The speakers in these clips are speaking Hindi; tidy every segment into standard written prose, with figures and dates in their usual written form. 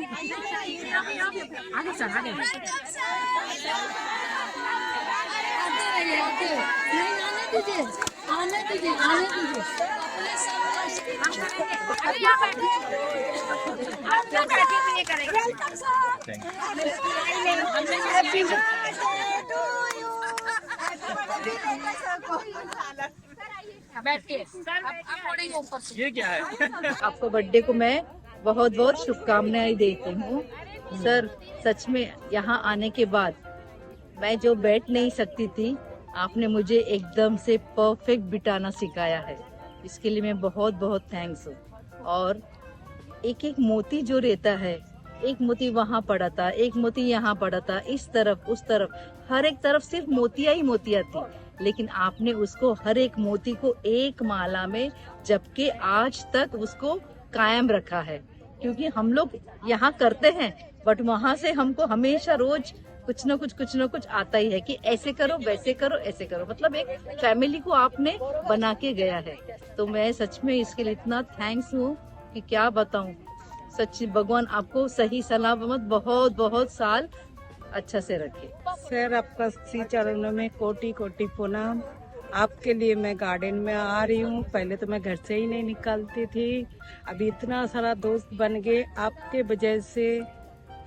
आगे चल आगे। नहीं आने दीजिए, आने दीजिए, आने दीजिए। अरे यहाँ बैठिए। आप लोग बैठिए तो ये करेंगे। बैठिए सर, आप पढ़ेंगे ऊपर से। ये क्या है? आपको बर्थडे को मैं बहुत बहुत शुभकामनाएं देती हूँ सर। सच में यहाँ आने के बाद मैं जो बैठ नहीं सकती थी, आपने मुझे एकदम से परफेक्ट बिठाना सिखाया है। इसके लिए मैं बहुत बहुत थैंक्स हूँ। और एक एक मोती जो रहता है, एक मोती वहाँ पड़ा था, एक मोती यहाँ पड़ा था, इस तरफ उस तरफ, हर एक तरफ सिर्फ मोतिया ही मोतिया थी, लेकिन आपने उसको हर एक मोती को एक माला में जबकि आज तक उसको कायम रखा है। क्योंकि हम लोग यहाँ करते हैं बट वहाँ से हमको हमेशा रोज कुछ न कुछ आता ही है कि ऐसे करो वैसे करो ऐसे करो, मतलब एक फैमिली को आपने बना के गया है। तो मैं सच में इसके लिए इतना थैंक्स हूँ कि क्या बताऊँ। सच्ची भगवान आपको सही सलामत बहुत बहुत साल अच्छा से रखे। सर आपका श्री चरणों में कोटि कोटि प्रणाम। आपके लिए मैं गार्डन में आ रही हूँ। पहले तो मैं घर से ही नहीं निकलती थी, अभी इतना सारा दोस्त बन गए आपके वजह से।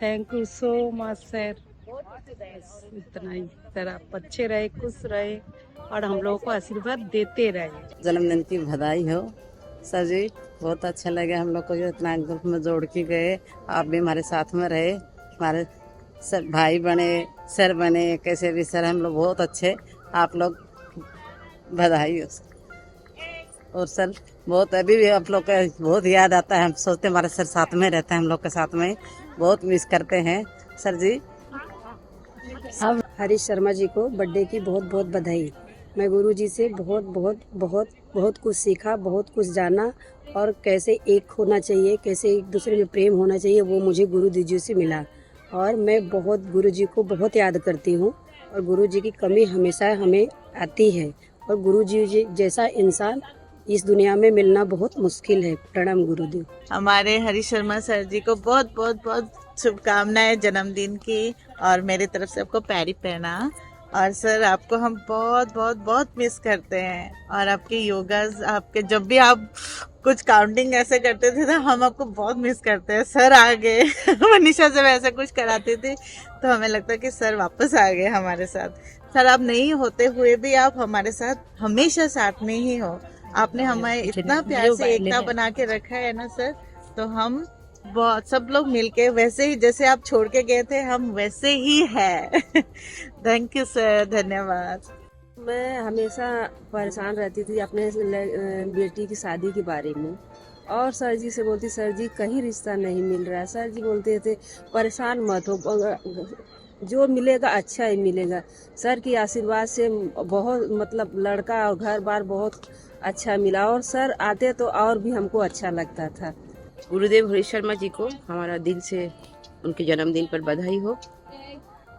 Thank you so much sir. इतना ही सर, आप अच्छे रहे, खुश रहे और हम लोगों को आशीर्वाद देते रहे। जन्मदिन की बधाई हो सर जी। बहुत अच्छा लगे हम लोग को, जो इतना ग्रुप में जोड़ के गए। आप भी हमारे साथ में रहे, हमारे सर भाई बने, सर बने, कैसे भी सर हम लोग बहुत अच्छे। आप लोग बधाई हो। और सर बहुत अभी भी आप लोग का बहुत याद आता है। हम सोचते हमारे सर साथ में रहते हैं, हम लोग के साथ में बहुत मिस करते हैं सर जी। अब हरीश शर्मा जी को बर्थडे की बहुत बहुत बधाई। मैं गुरु जी से बहुत बहुत बहुत बहुत कुछ सीखा, बहुत कुछ जाना, और कैसे एक होना चाहिए, कैसे एक दूसरे में प्रेम होना चाहिए, वो मुझे गुरु जी से मिला। और मैं बहुत गुरु जी को बहुत याद करती हूँ, और गुरु जी की कमी हमेशा हमें आती है, और गुरु जी जैसा इंसान इस दुनिया में मिलना बहुत मुश्किल है। प्रणाम गुरुदेव। हमारे हरीश शर्मा सर जी को बहुत बहुत बहुत शुभकामनाएं जन्मदिन की, और मेरी तरफ से आपको पैरी पहना। और सर आपको हम बहुत बहुत बहुत मिस करते हैं, और आपके योगास, आपके जब भी आप कुछ काउंटिंग ऐसे करते थे तो हम आपको बहुत मिस करते हैं। सर आ गए मनीषा से वैसे कुछ कराते थे तो हमें लगता है कि सर वापस आ गए हमारे साथ। सर आप नहीं होते हुए भी आप हमारे साथ हमेशा साथ में ही हो। आपने हमें इतना प्यार से एकता बना के रखा है ना सर। तो हम बहुत सब लोग मिलके वैसे ही, जैसे आप छोड़ के गए थे, हम वैसे ही है। थैंक यू सर, धन्यवाद। मैं हमेशा परेशान रहती थी अपने बेटी की शादी के बारे में, और सर जी से बोलती, सर जी कहीं रिश्ता नहीं मिल रहा है। सर जी बोलते थे परेशान मत हो, जो मिलेगा अच्छा ही मिलेगा। सर की आशीर्वाद से बहुत मतलब लड़का और घर बार बहुत अच्छा मिला, और सर आते तो और भी हमको अच्छा लगता था। गुरुदेव हरीश शर्मा जी को हमारा दिल से उनके जन्मदिन पर बधाई हो।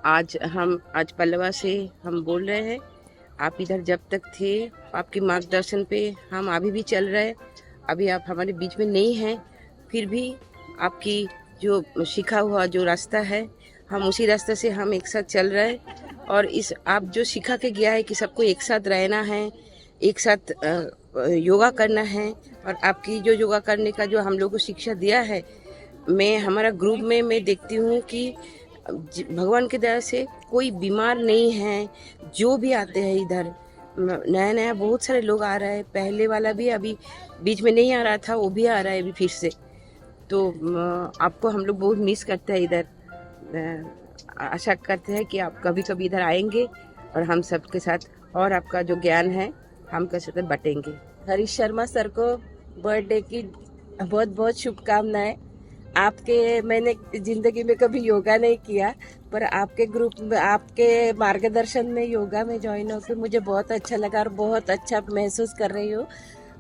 आज पल्लवा से हम बोल रहे हैं, आप इधर जब तक थे आपके मार्गदर्शन पे हम अभी भी चल रहे। अभी आप हमारे बीच में नहीं हैं, फिर भी आपकी जो सीखा हुआ जो रास्ता है, हम उसी रास्ते से हम एक साथ चल रहे हैं। और इस आप जो सिखा के गया है कि सबको एक साथ रहना है, एक साथ योगा करना है, और आपकी जो योगा करने का जो हम लोग को शिक्षा दिया है, मैं हमारा ग्रुप में मैं देखती हूँ कि भगवान की दया से कोई बीमार नहीं है। जो भी आते हैं इधर नया नया बहुत सारे लोग आ रहे हैं, पहले वाला भी अभी बीच में नहीं आ रहा था, वो भी आ रहा है अभी फिर से। तो आपको हम लोग बहुत मिस करते हैं इधर। आशा करते हैं कि आप कभी कभी इधर आएंगे और हम सबके साथ और आपका जो ज्ञान है हम कैसे साथ बांटेंगे। हरीश शर्मा सर को बर्थडे की बहुत बहुत शुभकामनाएं। मैंने जिंदगी में कभी योगा नहीं किया, पर आपके ग्रुप में, आपके मार्गदर्शन में योगा में ज्वाइन होकर मुझे बहुत अच्छा लगा और बहुत अच्छा महसूस कर रही हूँ।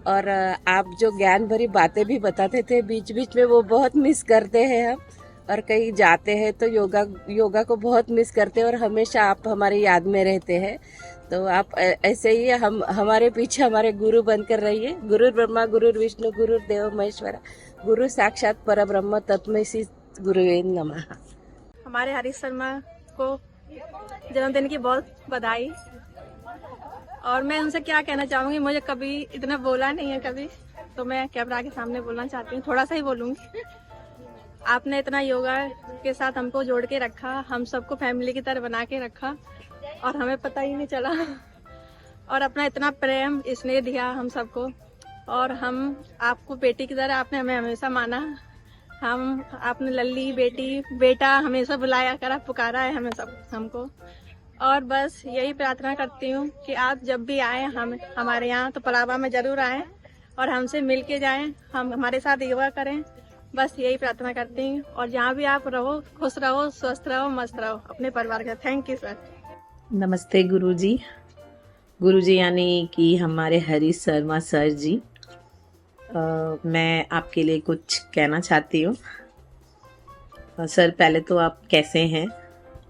और आप जो ज्ञान भरी बातें भी बताते थे बीच बीच में, वो बहुत मिस करते हैं हम। और कहीं जाते हैं तो योगा को बहुत मिस करते हैं, और हमेशा आप हमारी याद में रहते हैं। तो आप ऐसे ही हमारे पीछे हमारे गुरु बनकर रहिए। गुरु ब्रह्मा गुरु विष्णु गुरु देव महेश्वरा, गुरु साक्षात परब्रह्म तस्मै गुरुवे नमः। हमारे हरीश शर्मा को जन्मदिन की बहुत बधाई। और मैं उनसे क्या कहना चाहूँगी, मुझे कभी इतना बोला नहीं है कभी, तो मैं कैमरा के सामने बोलना चाहती हूँ, थोड़ा सा ही बोलूँगी। आपने इतना योगा के साथ हमको जोड़ के रखा, हम सबको फैमिली की तरह बना के रखा और हमें पता ही नहीं चला। और अपना इतना प्रेम स्नेह दिया हम सबको, और हम आपको बेटी की तरह आपने हमें हमेशा माना। हम आपने लल्ली बेटी बेटा हमेशा बुलाया करा, पुकारा है हमें सब हमको। और बस यही प्रार्थना करती हूँ कि आप जब भी आए हमारे यहाँ तो पलावा में जरूर आएँ और हमसे मिल के जाएँ, हम हमारे साथ योगा करें। बस यही प्रार्थना करती हूँ। और जहाँ भी आप रहो, खुश रहो, स्वस्थ रहो, मस्त रहो अपने परिवार के। Thank you sir. नमस्ते गुरुजी। गुरुजी यानी कि हमारे हरीश शर्मा सर जी। मैं आपके लिए कुछ कहना चाहती हूँ। सर पहले तो आप कैसे हैं,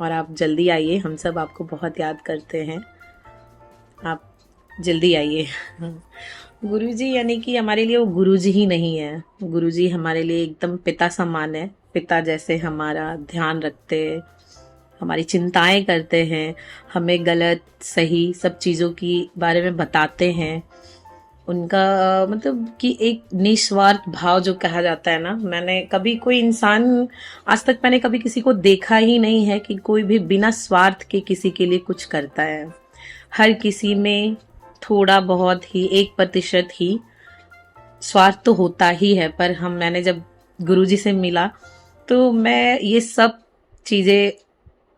और आप जल्दी आइए, हम सब आपको बहुत याद करते हैं, आप जल्दी आइए। गुरुजी यानी कि हमारे लिए वो गुरुजी ही नहीं है, गुरुजी हमारे लिए एकदम पिता समान है। पिता जैसे हमारा ध्यान रखते, हमारी चिंताएं करते हैं, हमें गलत सही सब चीज़ों की बारे में बताते हैं। उनका मतलब कि एक निस्वार्थ भाव जो कहा जाता है ना, मैंने कभी कोई इंसान आज तक मैंने कभी किसी को देखा ही नहीं है कि कोई भी बिना स्वार्थ के किसी के लिए कुछ करता है। हर किसी में थोड़ा बहुत ही 1% ही स्वार्थ तो होता ही है। पर मैंने जब गुरुजी से मिला तो मैं ये सब चीज़ें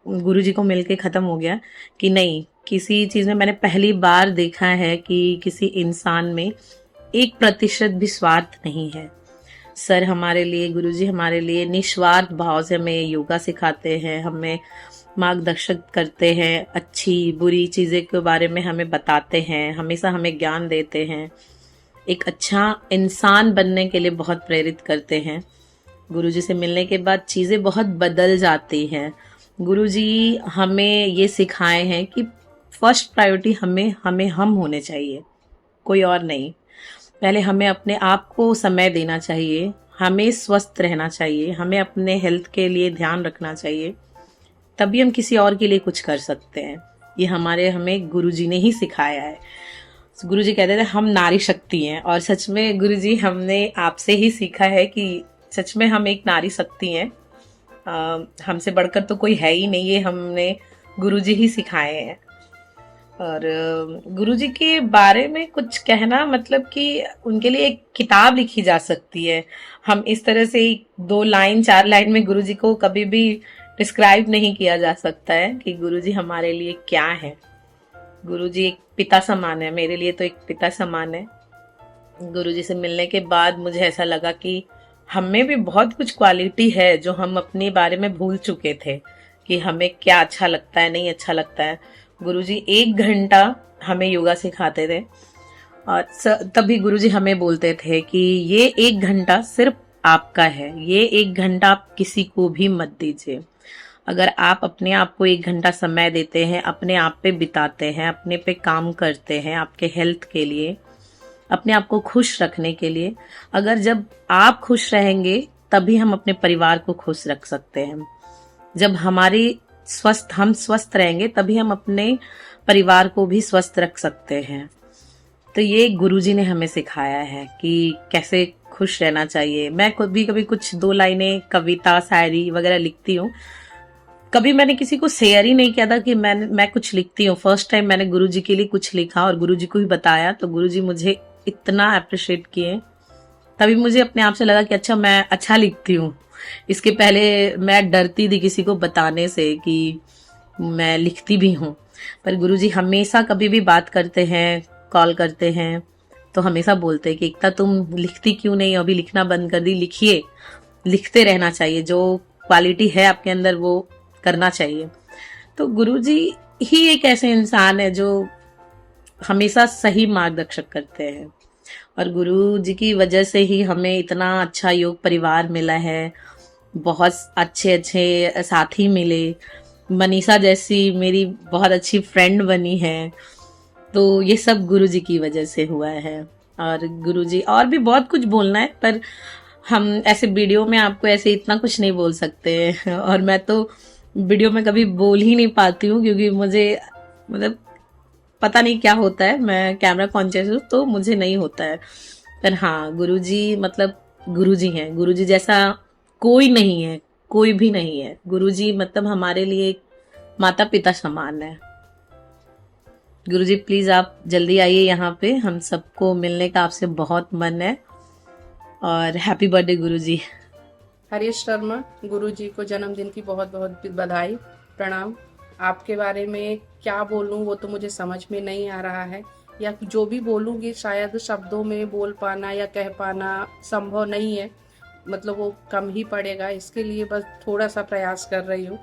गुरुजी को मिलके ख़त्म हो गया कि नहीं, किसी चीज़ में मैंने पहली बार देखा है कि किसी इंसान में 1% भी स्वार्थ नहीं है। सर हमारे लिए, गुरुजी हमारे लिए निस्वार्थ भाव से हमें योगा सिखाते हैं, हमें मार्गदर्शन करते हैं, अच्छी बुरी चीज़ें के बारे में हमें बताते हैं, हमेशा हमें ज्ञान देते हैं, एक अच्छा इंसान बनने के लिए बहुत प्रेरित करते हैं। गुरुजी से मिलने के बाद चीज़ें बहुत बदल जाती हैं। गुरुजी हमें ये सिखाए हैं कि फर्स्ट प्रायोरिटी हम होने चाहिए, कोई और नहीं। पहले हमें अपने आप को समय देना चाहिए, हमें स्वस्थ रहना चाहिए, हमें अपने हेल्थ के लिए ध्यान रखना चाहिए, तभी हम किसी और के लिए कुछ कर सकते हैं। ये हमें गुरुजी ने ही सिखाया है। गुरुजी कहते थे हम नारी शक्ति हैं, और सच में गुरुजी हमने आपसे ही सीखा है कि सच में हम एक नारी शक्ति हैं। हमसे बढ़कर तो कोई है ही नहीं, ये हमने गुरुजी ही सिखाए हैं। और गुरुजी के बारे में कुछ कहना मतलब कि उनके लिए एक किताब लिखी जा सकती है। हम इस तरह से 2 लाइन 4 लाइन में गुरुजी को कभी भी डिस्क्राइब नहीं किया जा सकता है कि गुरुजी हमारे लिए क्या है। गुरुजी एक पिता समान है, मेरे लिए तो एक पिता समान है। गुरुजी से मिलने के बाद मुझे ऐसा लगा कि हमें भी बहुत कुछ क्वालिटी है जो हम अपने बारे में भूल चुके थे कि हमें क्या अच्छा लगता है, नहीं अच्छा लगता है। गुरुजी 1 घंटा हमें योगा सिखाते थे, और तभी गुरुजी हमें बोलते थे कि ये 1 घंटा सिर्फ आपका है, ये 1 घंटा आप किसी को भी मत दीजिए। अगर आप अपने आप को 1 घंटा समय देते हैं, अपने आप पे बिताते हैं, अपने पे काम करते हैं, आपके हेल्थ के लिए, अपने आप को खुश रखने के लिए, अगर जब आप खुश रहेंगे तभी हम अपने परिवार को खुश रख सकते हैं। जब हम स्वस्थ रहेंगे तभी हम अपने परिवार को भी स्वस्थ रख सकते हैं। तो ये गुरुजी ने हमें सिखाया है कि कैसे खुश रहना चाहिए। मैं कभी कुछ 2 लाइनें कविता शायरी वगैरह लिखती हूँ, कभी मैंने किसी को शेयर ही नहीं किया था कि मैं कुछ लिखती हूँ। फर्स्ट टाइम मैंने गुरुजी के लिए कुछ लिखा और गुरुजी को भी बताया, तो गुरुजी मुझे इतना अप्रिशिएट किए, तभी मुझे अपने आप से लगा कि अच्छा मैं अच्छा लिखती हूँ। इसके पहले मैं डरती थी किसी को बताने से कि मैं लिखती भी हूँ, पर गुरुजी हमेशा कभी भी बात करते हैं, कॉल करते हैं, तो हमेशा बोलते हैं कि एकता तुम लिखती क्यों नहीं, अभी लिखना बंद कर दी, लिखिए, लिखते रहना चाहिए, जो क्वालिटी है आपके अंदर वो करना चाहिए। तो गुरुजी ही एक ऐसे इंसान है जो हमेशा सही मार्गदर्शन करते हैं, और गुरु जी की वजह से ही हमें इतना अच्छा योग परिवार मिला है, बहुत अच्छे साथी मिले, मनीषा जैसी मेरी बहुत अच्छी फ्रेंड बनी है। तो ये सब गुरु जी की वजह से हुआ है। और गुरु जी और भी बहुत कुछ बोलना है, पर हम ऐसे वीडियो में आपको ऐसे इतना कुछ नहीं बोल सकते और मैं तो वीडियो में कभी बोल ही नहीं पाती हूँ क्योंकि मुझे मतलब पता नहीं क्या होता है, मैं कैमरा कॉन्शियस हूँ तो मुझे नहीं होता है। पर हाँ, गुरुजी मतलब गुरुजी हैं, गुरुजी जैसा कोई नहीं है, कोई भी नहीं है। गुरुजी मतलब हमारे लिए एक माता पिता समान है। गुरुजी प्लीज आप जल्दी आइए यहाँ पे, हम सबको मिलने का आपसे बहुत मन है। और हैप्पी बर्थडे गुरुजी। हरीश शर्मा, गुरुजी को जन्मदिन की बहुत बहुत बधाई, प्रणाम। आपके बारे में क्या बोलूं वो तो मुझे समझ में नहीं आ रहा है, या जो भी बोलूंगी शायद शब्दों में बोल पाना या कह पाना संभव नहीं है, मतलब वो कम ही पड़ेगा। इसके लिए बस थोड़ा सा प्रयास कर रही हूँ,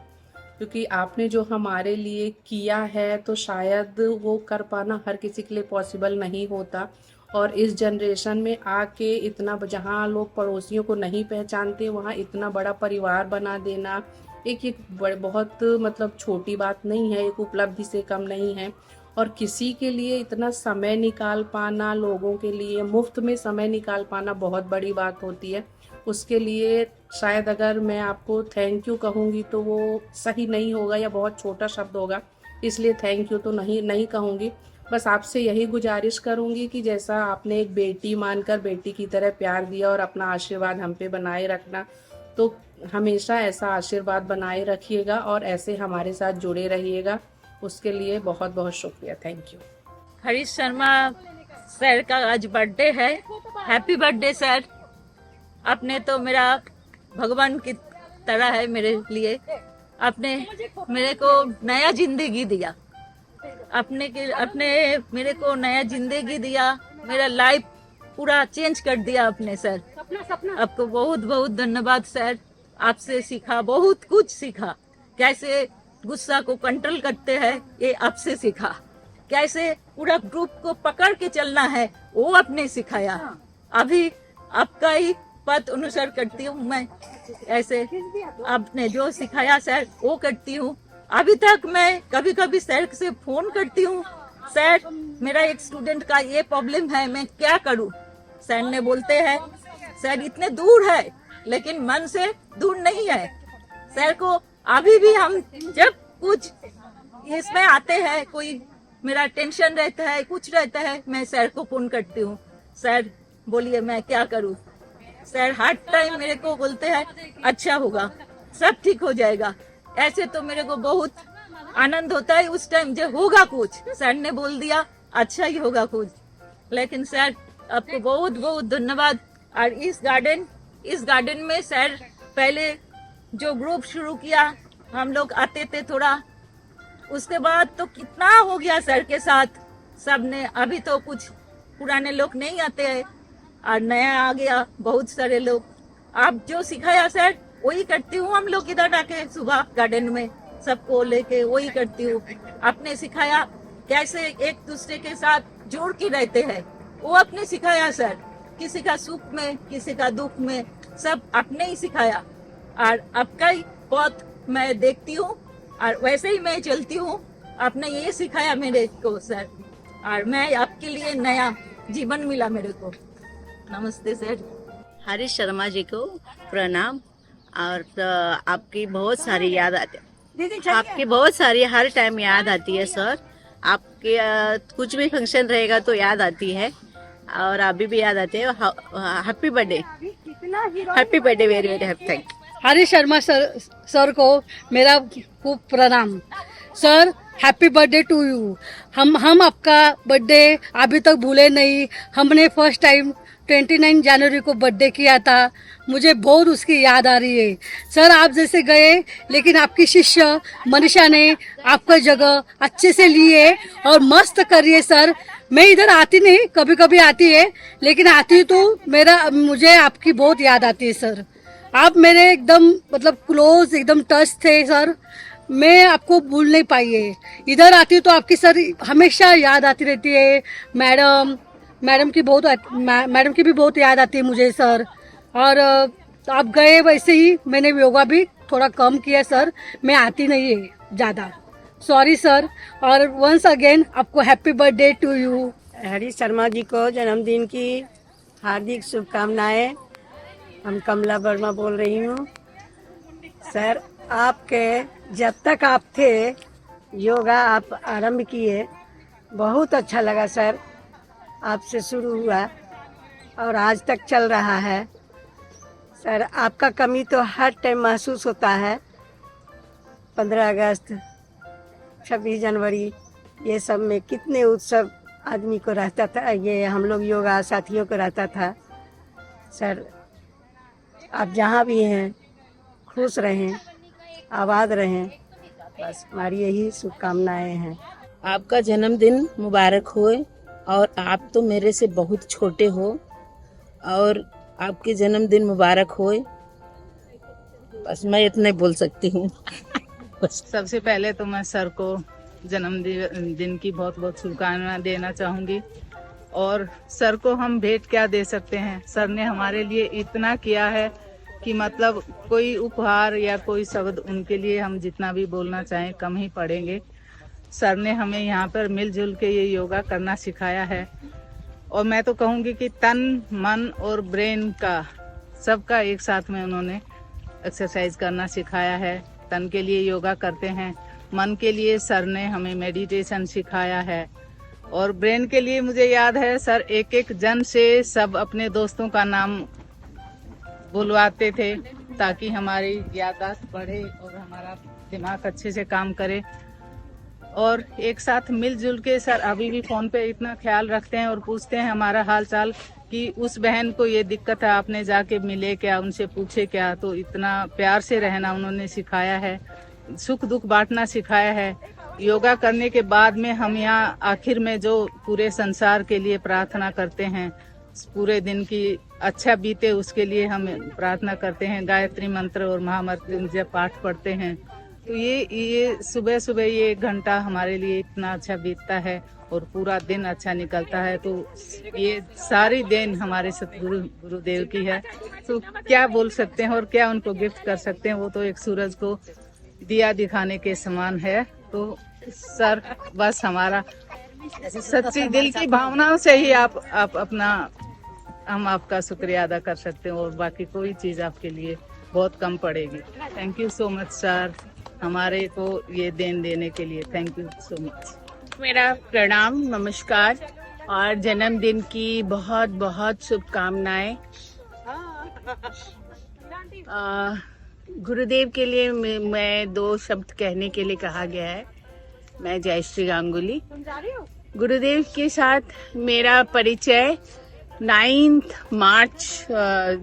क्योंकि आपने जो हमारे लिए किया है तो शायद वो कर पाना हर किसी के लिए पॉसिबल नहीं होता। और इस जनरेशन में आके इतना, जहाँ लोग पड़ोसियों को नहीं पहचानते वहाँ इतना बड़ा परिवार बना देना एक बहुत मतलब छोटी बात नहीं है, एक उपलब्धि से कम नहीं है। और किसी के लिए इतना समय निकाल पाना, लोगों के लिए मुफ्त में समय निकाल पाना बहुत बड़ी बात होती है। उसके लिए शायद अगर मैं आपको थैंक यू कहूँगी तो वो सही नहीं होगा या बहुत छोटा शब्द होगा, इसलिए थैंक यू तो नहीं कहूँगी। बस आपसे यही गुजारिश करूँगी कि जैसा आपने एक बेटी मानकर बेटी की तरह प्यार दिया और अपना आशीर्वाद हम पे बनाए रखना, तो हमेशा ऐसा आशीर्वाद बनाए रखिएगा और ऐसे हमारे साथ जुड़े रहिएगा। उसके लिए बहुत बहुत शुक्रिया, thank you. Harish Sharma sir का आज बर्थडे है, हैप्पी बर्थडे सर। आपने तो मेरा भगवान की तरह है मेरे लिए, आपने मेरे को नया जिंदगी दिया, अपने मेरे को नया जिंदगी दिया, मेरा लाइफ पूरा चेंज कर दिया आपने सर। आपको बहुत बहुत धन्यवाद सर। आपसे सीखा, बहुत कुछ सीखा, कैसे गुस्सा को कंट्रोल करते हैं ये आपसे सीखा, कैसे पूरा ग्रुप को पकड़ के चलना है वो आपने सिखाया। अभी आपका ही पथ अनुसर करती हूँ मैं, ऐसे आपने जो सिखाया सर वो करती हूँ। अभी तक मैं कभी कभी सर से फोन करती हूँ, सर मेरा एक स्टूडेंट का ये प्रॉब्लम है, मैं क्या करूँ। सर ने बोलते हैं सर इतने दूर है लेकिन मन से दूर नहीं है। सर को अभी भी हम जब कुछ इसमें आते हैं, कोई मेरा टेंशन रहता है, कुछ रहता है, मैं सर को फोन करती हूँ, सर बोलिए मैं क्या करूँ। सर हर टाइम मेरे को बोलते हैं अच्छा होगा, सब ठीक हो जाएगा। ऐसे तो मेरे को बहुत आनंद होता है उस टाइम जब होगा कुछ, सर ने बोल दिया अच्छा ही होगा कुछ। लेकिन सर आपको बहुत बहुत धन्यवाद। और इस गार्डन में सर पहले जो ग्रुप शुरू किया, हम लोग आते थे थोड़ा, उसके बाद तो कितना हो गया सर के साथ सबने। अभी तो कुछ पुराने लोग नहीं आते हैं और नया आ गया बहुत सारे लोग। आप जो सिखाया सर वही करती हूँ, हम लोग इधर आके सुबह गार्डन में सबको लेके वही करती हूँ। आपने सिखाया कैसे एक दूसरे के साथ जोड़ के रहते हैं, वो आपने सिखाया सर। किसी का सुख में, किसी का दुख में, सब आपने ही सिखाया। और आपका ही बहुत मैं देखती हूँ और वैसे ही मैं चलती हूँ। आपने ये सिखाया मेरे को सर, और मैं आपके लिए नया जीवन मिला मेरे को। नमस्ते सर। हरीश शर्मा जी को प्रणाम। और आपकी बहुत सारी याद आती है, आपकी बहुत सारी हर टाइम याद आती है सर। आपके कुछ भी फंक्शन रहेगा तो याद आती है और अभी भी याद आती है। Happy birthday, happy birthday, very very happy, thank you. Harish Sharma sir को मेरा खूब प्रणाम sir. Happy birthday to you. हम आपका बर्थडे अभी तक भूले नहीं। हमने फर्स्ट टाइम 29 जनवरी को बर्थडे किया था, मुझे बहुत उसकी याद आ रही है सर। आप जैसे गए लेकिन आपकी शिष्य मनीषा ने आपका जगह अच्छे से लिए और मस्त करिए सर। मैं इधर आती नहीं, कभी कभी आती है, लेकिन आती तो मुझे आपकी बहुत याद आती है सर। आप मेरे एकदम मतलब क्लोज, एकदम टच थे सर। मैं आपको भूल नहीं पाई है। इधर आती तो आपकी सर हमेशा याद आती रहती है। मैडम की भी बहुत याद आती है मुझे सर। और आप गए वैसे ही मैंने योगा भी थोड़ा कम किया सर, मैं आती नहीं है ज़्यादा, सॉरी सर। और वंस अगेन आपको happy birthday to you. Harish Sharma ji को जन्मदिन की हार्दिक शुभकामनाएं। हम कमला वर्मा बोल रही हूँ। सर, आपके जब तक आप थे योगा आप आरंभ किए, बहुत अच्छा लगा सर। आपसे शुरू हुआ और आज तक चल रहा है। सर, आपका कमी तो हर टाइम महसूस होता है। 15 अगस्त, 26 जनवरी, ये सब में कितने उत्सव आदमी को रहता था। ये हम लोग योगा साथियों को रहता था। सर, आप जहाँ भी हैं खुश रहें, आबाद रहें, बस हमारी यही शुभकामनाएं हैं। आपका जन्मदिन मुबारक हो। और आप तो मेरे से बहुत छोटे हो और आपके जन्मदिन मुबारक हो। बस मैं इतना बोल सकती हूँ। सबसे पहले तो मैं सर को जन्मदिन की बहुत बहुत शुभकामनाएं देना चाहूँगी। और सर को हम भेंट क्या दे सकते हैं। सर ने हमारे लिए इतना किया है कि मतलब कोई उपहार या कोई शब्द उनके लिए हम जितना भी बोलना चाहें कम ही पड़ेंगे। सर ने हमें यहाँ पर मिलजुल के ये योगा करना सिखाया है। और मैं तो कहूँगी कि तन, मन और ब्रेन का सबका एक साथ में उन्होंने एक्सरसाइज करना सिखाया है। तन के लिए योगा करते हैं, मन के लिए सर ने हमें मेडिटेशन सिखाया है। और ब्रेन के लिए मुझे याद है सर एक एक जन से सब अपने दोस्तों का नाम बुलवाते थे ताकि हमारी याददाश्त बढ़े और हमारा दिमाग अच्छे से काम करे। और एक साथ मिलजुल के सर अभी भी फोन पे इतना ख्याल रखते हैं और पूछते हैं हमारा हाल चाल कि उस बहन को ये दिक्कत है, आपने जाके मिले क्या, उनसे पूछे क्या। तो इतना प्यार से रहना उन्होंने सिखाया है, सुख दुख बांटना सिखाया है। योगा करने के बाद में हम यहाँ आखिर में जो पूरे संसार के लिए प्रार्थना करते हैं, पूरे दिन की अच्छा बीते उसके लिए हम प्रार्थना करते हैं, गायत्री मंत्र और महामृत्युंजय पाठ पढ़ते हैं। तो ये सुबह सुबह ये 1 घंटा हमारे लिए इतना अच्छा बीतता है और पूरा दिन अच्छा निकलता है। तो ये सारी देन हमारे सतगुरु गुरुदेव की है। तो क्या बोल सकते हैं और क्या उनको गिफ्ट कर सकते हैं। वो तो एक सूरज को दिया दिखाने के समान है। तो सर, बस हमारा सच्ची दिल की भावनाओं से ही आप अपना हम आपका शुक्रिया अदा कर सकते हैं और बाकी कोई चीज आपके लिए बहुत कम पड़ेगी। Thank you so much sir, हमारे को ये देन देने के लिए। Thank you so much. मेरा प्रणाम, नमस्कार और जन्मदिन की बहुत बहुत शुभकामनाएं। गुरुदेव के लिए मैं 2 शब्द कहने के लिए कहा गया है। मैं जयश्री गांगुली। गुरुदेव के साथ मेरा परिचय 9 मार्च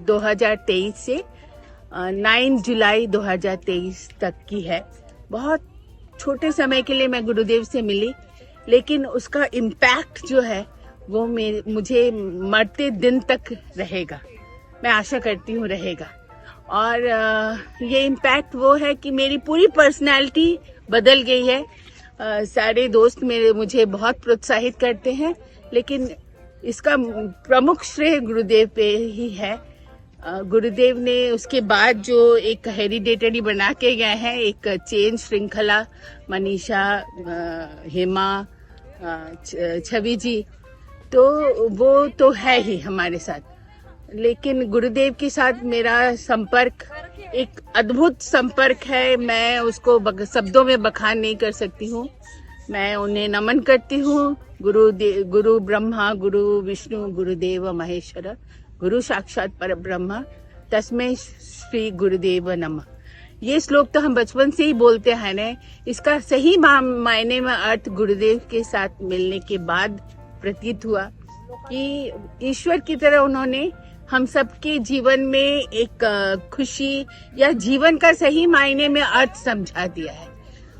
2023 से 9 जुलाई 2023 तक की है। बहुत छोटे समय के लिए मैं गुरुदेव से मिली, लेकिन उसका इम्पैक्ट जो है वो मुझे मरते दिन तक रहेगा। मैं आशा करती हूँ रहेगा। और ये इम्पैक्ट वो है कि मेरी पूरी पर्सनालिटी बदल गई है। सारे दोस्त मुझे बहुत प्रोत्साहित करते हैं, लेकिन इसका प्रमुख श्रेय गुरुदेव पे ही है। गुरुदेव ने उसके बाद जो एक हेरिडेटरी बना के गए हैं, एक चेन श्रृंखला, मनीषा, हेमा, छवि जी, तो वो तो है ही हमारे साथ। लेकिन गुरुदेव के साथ मेरा संपर्क एक अद्भुत संपर्क है। मैं उसको शब्दों में बखान नहीं कर सकती हूँ। मैं उन्हें नमन करती हूँ। गुरु ब्रह्मा, गुरु विष्णु, गुरुदेव महेश्वर, गुरु साक्षात पर ब्रह्म, तस्मै श्री गुरुदेव नमः। ये श्लोक तो हम बचपन से ही बोलते हैं ना। इसका सही मायने में अर्थ गुरुदेव के साथ मिलने के बाद प्रतीत हुआ कि ईश्वर की तरह उन्होंने हम सबके जीवन में एक खुशी या जीवन का सही मायने में अर्थ समझा दिया है।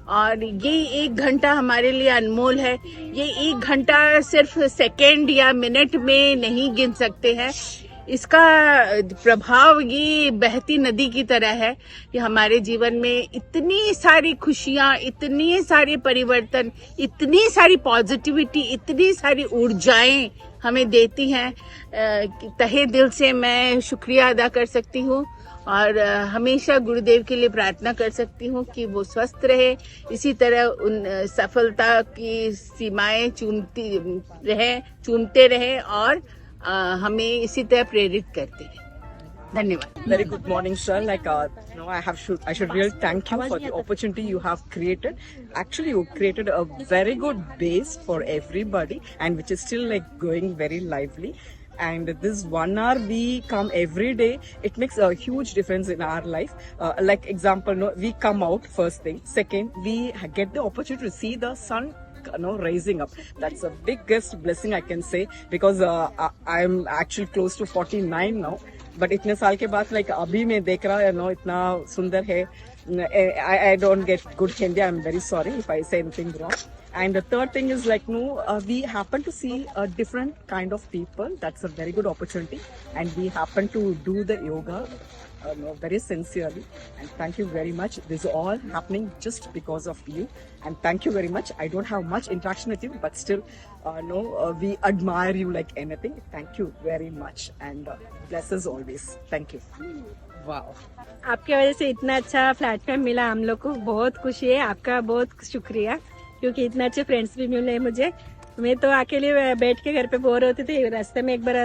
और ये 1 घंटा हमारे लिए अनमोल है। ये 1 घंटा सिर्फ सेकंड या मिनट में नहीं गिन सकते हैं। इसका प्रभाव ये बहती नदी की तरह है कि हमारे जीवन में इतनी सारी खुशियाँ, इतनी सारी परिवर्तन, इतनी सारी पॉजिटिविटी, इतनी सारी ऊर्जाएं हमें देती हैं। तहे दिल से मैं शुक्रिया अदा कर सकती हूँ और हमेशा गुरुदेव के लिए प्रार्थना कर सकती हूँ कि वो स्वस्थ रहे, इसी तरह उन सफलता की सीमाएं चूमते रहे और हमें इसी तरह प्रेरित करते हैं। धन्यवाद। Very good morning, sir. I should really thank you for the opportunity you have created. Actually, you created a very good base for everybody, and which is still like going very lively. And this 1 hour we come every day, it makes a huge difference in our life. Like example, no, we come out first thing. Second, we get the opportunity to see the sun rising up. That's the biggest blessing I can say, because I'm actually close to 49 now. But इतने साल के बाद like अभी मैं देख रहा है इतना सुंदर है. I don't get good Hindi. I'm very sorry if I say anything wrong. And the third thing is we happen to see a different kind of people. That's a very good opportunity. And we happen to do the yoga very sincerely. And thank you very much. This is all happening just because of you. And thank you very much. I don't have much interaction with you, but still, we admire you like anything. Thank you very much. And bless us always. Thank you. Wow. आपके वजह से इतना अच्छा प्लेटफॉर्म मिला हम लोग को, बहुत खुशी है. आपका बहुत शुक्रिया, क्योंकि इतने अच्छे फ्रेंड्स भी मिले मुझे. मैं तो अकेले बैठ के घर पे बोर होती थी. रास्ते में एक बार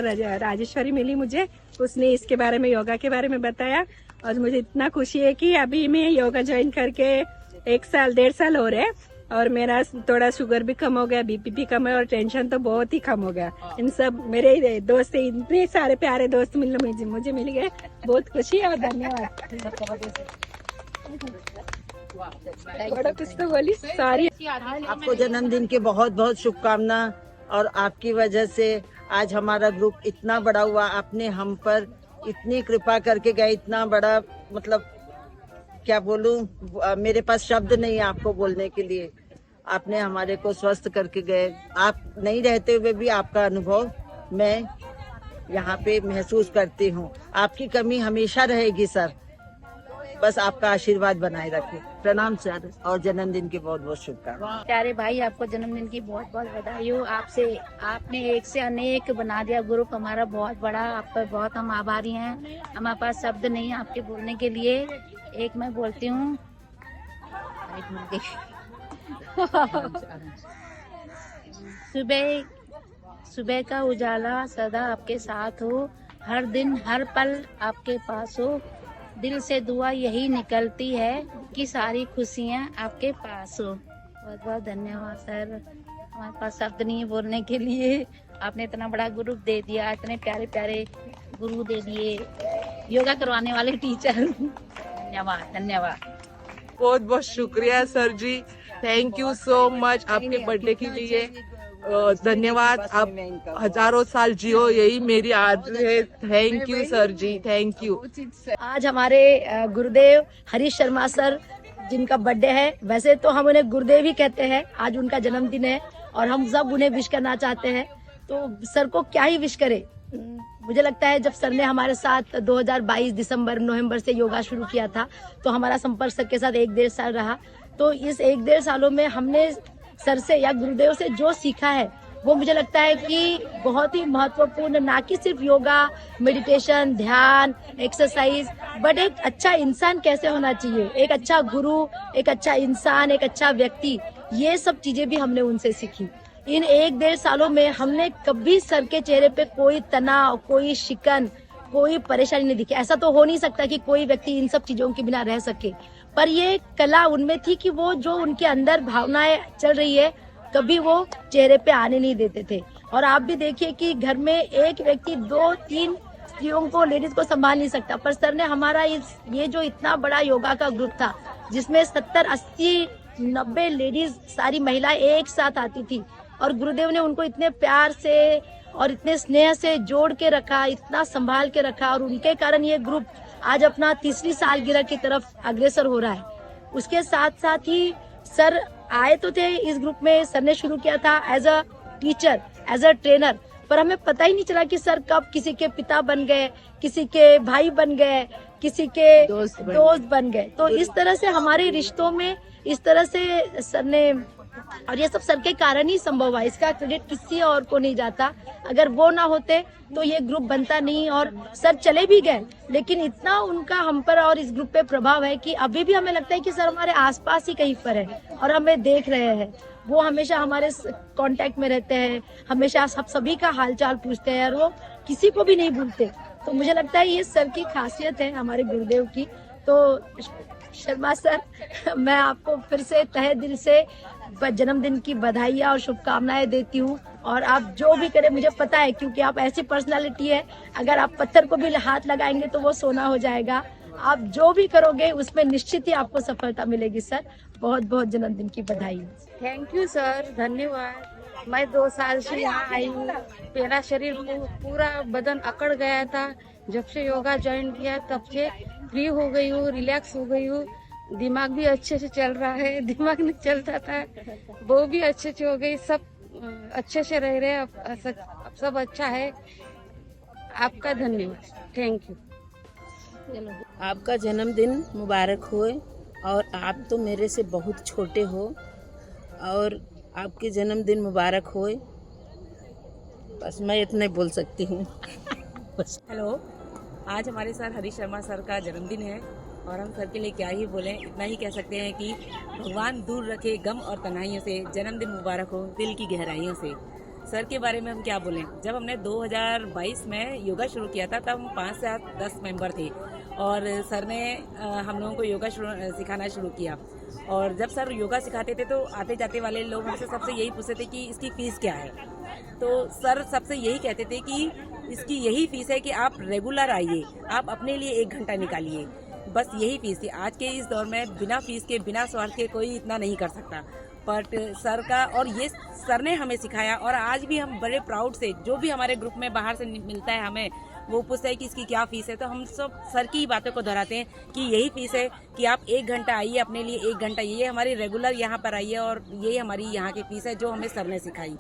राजेश्वरी मिली मुझे, उसने इसके बारे में, योगा के बारे में बताया. और मुझे इतना खुशी है कि अभी मैं योगा ज्वाइन करके 1-1.5 साल हो रहे हैं, और मेरा थोड़ा शुगर भी कम हो गया, बीपी भी कम है, और टेंशन तो बहुत ही कम हो गया. इन सब मेरे दोस्त, इतने सारे प्यारे दोस्त मुझे मिल गए. बहुत खुशी है और धन्यवाद. बड़ा कुछ तो बोली, सॉरी. आपको जन्मदिन की बहुत बहुत शुभकामना. और आपकी वजह से आज हमारा ग्रुप इतना बड़ा हुआ. आपने हम पर इतनी कृपा करके गए, इतना बड़ा, मतलब क्या बोलूं, मेरे पास शब्द नहीं है आपको बोलने के लिए. आपने हमारे को स्वस्थ करके गए. आप नहीं रहते हुए भी आपका अनुभव मैं यहाँ पे महसूस करती हूँ. आपकी कमी हमेशा रहेगी सर, बस आपका आशीर्वाद बनाए रखे. प्रणाम सर, और जन्मदिन की बहुत बहुत शुभकामनाएं. प्यारे भाई, आपको जन्मदिन की बहुत बहुत बधाई हो. आपने एक से अनेक बना दिया ग्रुप हमारा बहुत बड़ा. आप पर बहुत हम आभारी हैं. हमारे पास शब्द नहीं है आपके बोलने के लिए. एक मैं बोलती हूँ, सुबह का उजाला सदा आपके साथ हो, हर दिन हर पल आपके पास हो. दिल से दुआ यही निकलती है कि सारी खुशियाँ आपके पास हो. बहुत बहुत धन्यवाद सर. हमारे पास शब्द नहीं है बोलने के लिए. आपने इतना बड़ा ग्रुप दे दिया, इतने प्यारे प्यारे गुरु दे दिए, योगा करवाने वाले टीचर. धन्यवाद धन्यवाद. बहुत बहुत शुक्रिया sir ji. Thank you so much. आपके बर्थडे के लिए धन्यवाद. आप हजारों साल जियो, यही मेरी आरज़ू है. Thank you sir ji, thank you. आज हमारे गुरुदेव हरीश शर्मा सर, जिनका बर्थडे है, वैसे तो हम उन्हें गुरुदेव ही कहते हैं, आज उनका जन्मदिन है और हम सब उन्हें विश करना चाहते हैं. तो सर को क्या ही विश करे. मुझे लगता है जब सर ने हमारे साथ 2022 नवंबर से योगा शुरू किया था, तो हमारा संपर्क सर के साथ 1-1.5 साल रहा. तो इस 1-1.5 सालों में हमने सर से या गुरुदेव से जो सीखा है, वो मुझे लगता है कि बहुत ही महत्वपूर्ण, ना कि सिर्फ योगा, मेडिटेशन, ध्यान, एक्सरसाइज, बट एक अच्छा इंसान कैसे होना चाहिए, एक अच्छा गुरु, एक अच्छा इंसान, एक अच्छा व्यक्ति, ये सब चीजें भी हमने उनसे सीखी. इन 1-1.5 सालों में हमने कभी सर के चेहरे पे कोई तनाव, कोई शिकन, कोई परेशानी नहीं दिखी. ऐसा तो हो नहीं सकता कि कोई व्यक्ति इन सब चीजों के बिना रह सके, पर ये कला उनमें थी कि वो जो उनके अंदर भावनाएं चल रही है, कभी वो चेहरे पे आने नहीं देते थे. और आप भी देखिए कि घर में एक व्यक्ति 2-3 स्त्रियों को, लेडीज को संभाल नहीं सकता, पर सर ने हमारा ये जो इतना बड़ा योगा का ग्रुप था, जिसमें 70, 80, 90 लेडीज, सारी महिलाएं एक साथ आती थी, और गुरुदेव ने उनको इतने प्यार से और इतने स्नेह से जोड़ के रखा, इतना संभाल के रखा, और उनके कारण ये ग्रुप आज अपना 3री सालगिरह की तरफ अग्रसर हो रहा है. उसके साथ साथ ही सर आए तो थे इस ग्रुप में, सर ने शुरू किया था as a teacher, as a trainer, पर हमें पता ही नहीं चला कि सर कब किसी के पिता बन गए, किसी के भाई बन गए, किसी के दोस्त बन गए. तो इस तरह से हमारे रिश्तों में इस तरह से सर ने, और ये सब सर के कारण ही संभव है. इसका क्रेडिट किसी और को नहीं जाता. अगर वो ना होते तो ये ग्रुप बनता नहीं. और सर चले भी गए, लेकिन इतना उनका हम पर और इस ग्रुप पे प्रभाव है कि अभी भी हमें लगता है कि सर हमारे आसपास ही कहीं पर है और हमें देख रहे हैं. वो हमेशा हमारे कांटेक्ट में रहते हैं, हमेशा सभी का हालचाल पूछते हैं, और वो किसी को भी नहीं भूलते. तो मुझे लगता है ये सर की खासियत है, हमारे गुरुदेव की। तो शर्मा सर, मैं आपको फिर से तहे दिल से जन्मदिन की बधाइयाँ और शुभकामनाएं देती हूँ। और आप जो भी करें, मुझे पता है, क्योंकि आप ऐसी पर्सनालिटी है, अगर आप पत्थर को भी हाथ लगाएंगे तो वो सोना हो जाएगा। आप जो भी करोगे उसमें निश्चित ही आपको सफलता मिलेगी। सर, बहुत बहुत जन्मदिन की बधाई। थैंक यू सर, धन्यवाद। मैं 2 साल से यहाँ आई हूँ। मेरा शरीर पूरा बदन अकड़ गया था। जब से योगा ज्वाइन किया तब से फ्री हो गई हूँ, रिलैक्स हो गई हूँ। दिमाग भी अच्छे से चल रहा है, दिमाग नहीं चलता था वो भी अच्छे से हो गई। सब अच्छे से रह रहे, अब सब अच्छा है। आपका धन्यवाद, थैंक यू। आपका जन्मदिन मुबारक हो। और आप तो मेरे से बहुत छोटे हो, और आपके जन्मदिन मुबारक हो। बस मैं इतना ही बोल सकती हूँ। हेलो, आज हमारे सर हरीश शर्मा सर का जन्मदिन है और हम सर के लिए क्या ही बोलें। इतना ही कह सकते हैं कि भगवान दूर रखे गम और तन्हाइयों से। जन्मदिन मुबारक हो दिल की गहराइयों से। सर के बारे में हम क्या बोलें। जब हमने 2022 में योगा शुरू किया था तब हम 5 से 10 मेंबर थे और सर ने हम लोगों को योगा सिखाना शुरू किया। और जब सर योगा सिखाते थे तो आते जाते वाले लोग हमसे सबसे यही पूछते थे कि इसकी फ़ीस क्या है। तो सर सबसे यही कहते थे कि इसकी यही फ़ीस है कि आप रेगुलर आइए, आप अपने लिए 1 घंटा निकालिए, बस यही फ़ीस थी। आज के इस दौर में बिना फ़ीस के, बिना स्वार्थ के कोई इतना नहीं कर सकता। बट सर का, और ये सर ने हमें सिखाया। और आज भी हम बड़े प्राउड से, जो भी हमारे ग्रुप में बाहर से मिलता है हमें, वो पूछता है कि इसकी क्या फ़ीस है, तो हम सब सर की बातों को दोहराते हैं कि यही फ़ीस है कि आप 1 घंटा आइए, अपने लिए 1 घंटा, ये हमारी रेगुलर यहाँ पर आइए और यही हमारी यहाँ की फ़ीस है जो हमें सर ने सिखाई।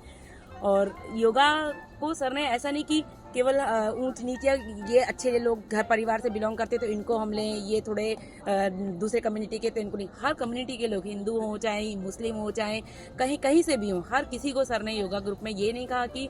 और योगा को सर ने ऐसा नहीं कि केवल ऊंच नीचे, ये अच्छे लोग घर परिवार से बिलोंग करते तो इनको हम लें, ये थोड़े दूसरे कम्युनिटी के तो इनको नहीं। हर कम्युनिटी के लोग, हिंदू हो चाहे मुस्लिम हो चाहे कहीं से भी हो, हर किसी को सर ने योगा ग्रुप में ये नहीं कहा कि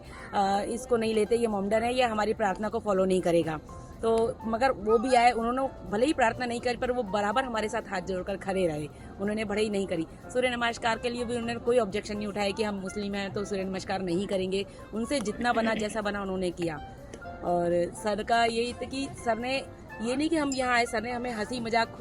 इसको नहीं लेते, ये मोमडन है, या हमारी प्रार्थना को फॉलो नहीं करेगा। तो मगर वो भी आए, उन्होंने भले ही प्रार्थना नहीं करी पर वो बराबर हमारे साथ हाथ जोड़कर खड़े रहे। उन्होंने भले ही नहीं करी। सूर्य नमस्कार के लिए भी उन्होंने कोई ऑब्जेक्शन नहीं उठाया कि हम मुस्लिम हैं तो सूर्य नमस्कार नहीं करेंगे। उनसे जितना बना, जैसा बना उन्होंने किया। और सर का यही था कि सर ने ये नहीं कि हम यहाँ आए, सर ने हमें हंसी मजाक,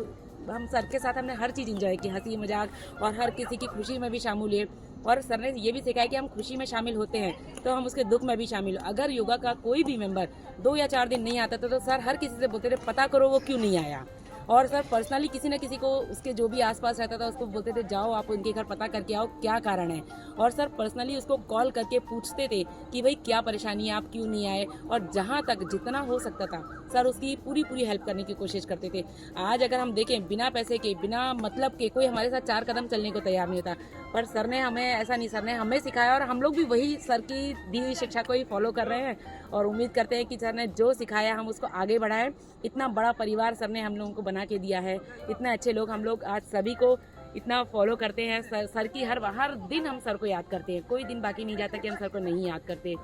हम सर के साथ हमने हर चीज़ इंजॉय की, हंसी मजाक, और हर किसी की खुशी में भी शामिल हुए। और सर ने ये भी सिखाया कि हम खुशी में शामिल होते हैं तो हम उसके दुख में भी शामिल हो। अगर योगा का कोई भी मेंबर 2 या 4 दिन नहीं आता था तो सर हर किसी से बोलते थे पता करो वो क्यों नहीं आया। और सर पर्सनली किसी न किसी को, उसके जो भी आसपास रहता था उसको बोलते थे जाओ आप उनके घर पता करके आओ क्या कारण है। और सर पर्सनली उसको कॉल करके पूछते थे कि भाई क्या परेशानी है, आप क्यों नहीं आए। और जहाँ तक जितना हो सकता था सर उसकी पूरी हेल्प करने की कोशिश करते थे। आज अगर हम देखें, बिना पैसे के, बिना मतलब के कोई हमारे साथ 4 कदम चलने को तैयार नहीं होता, पर सर ने हमें ऐसा नहीं, सर ने हमें सिखाया और हम लोग भी वही सर की दी हुई शिक्षा को ही फॉलो कर रहे हैं। और उम्मीद करते हैं कि सर ने जो सिखाया हम उसको आगे बढ़ाएं। इतना बड़ा परिवार सर ने हम लोगों को बना के दिया है, इतने अच्छे लोग हम लोग आज सभी को इतना फॉलो करते हैं। सर की हर दिन हम सर को याद करते हैं, कोई दिन बाकी नहीं जाता कि हम सर को नहीं याद करते।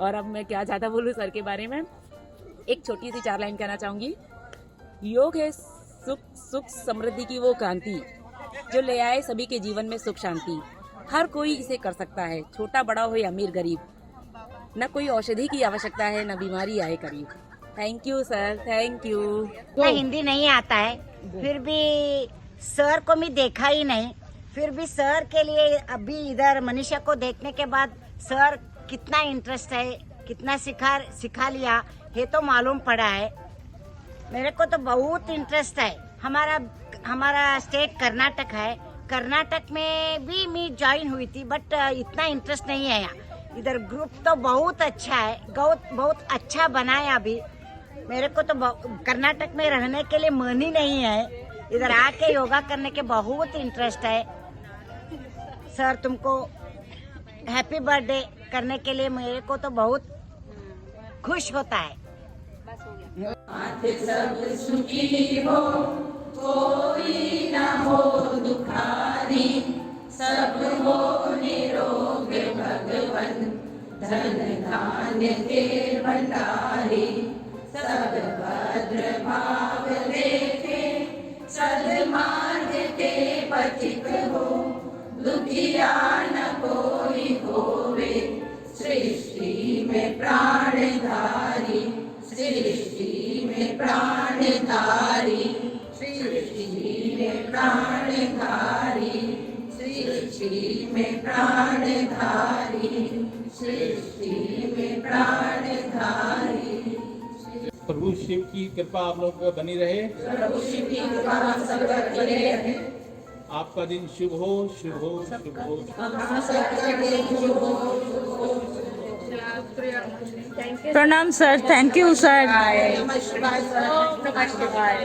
और अब मैं क्या ज़्यादा बोलूँ सर के बारे में, एक छोटी सी 4 लाइन कहना चाहूँगी। योग है सुख समृद्धि की वो क्रांति जो ले आए सभी के जीवन में सुख शांति। हर कोई इसे कर सकता है, छोटा बड़ा हो या अमीर गरीब। न कोई औषधि की आवश्यकता है, न बीमारी आए करीब। Thank you sir, thank you. Hindi नहीं आता है, फिर भी सर को मैं देखा ही नहीं, फिर भी सर के लिए अभी इधर मनीषा को देखने के बाद सर कितना इंटरेस्ट है, कितना सिखा लिया ये तो मालूम पड़ा है। मेरे को तो बहुत इंटरेस्ट है। हमारा स्टेट कर्नाटक है, कर्नाटक में भी मैं ज्वाइन हुई थी बट इतना इंटरेस्ट नहीं है यहाँ। इधर ग्रुप तो बहुत अच्छा है, बहुत अच्छा बनाया। अभी मेरे को तो कर्नाटक में रहने के लिए मन ही नहीं है, इधर आके योगा करने के बहुत इंटरेस्ट है। सर तुमको हैप्पी बर्थडे करने के लिए मेरे को तो बहुत खुश होता है। सब सुखी हो, कोई ना हो दुखारी, सब हो निरोग भगवन, धन धान्य के भंडारी। सब भद्र भाव देखे, सद्मार्ग के पथिक हो, दुखिया न कोई होवे, सृष्टि में प्राणधारी, सृष्टि प्राणधारी सृष्टि में प्राणधारी सृष्टि में प्राणधारी सृष्टि में प्राणधारी। प्रभु शिव की कृपा आप लोगों पर बनी रहे। प्रभु शिव की कृपा हम सब पर बनी रहे। आपका दिन शुभ हो, शुभ हो, शुभ हो। प्रणाम सर, थैंक यू सर।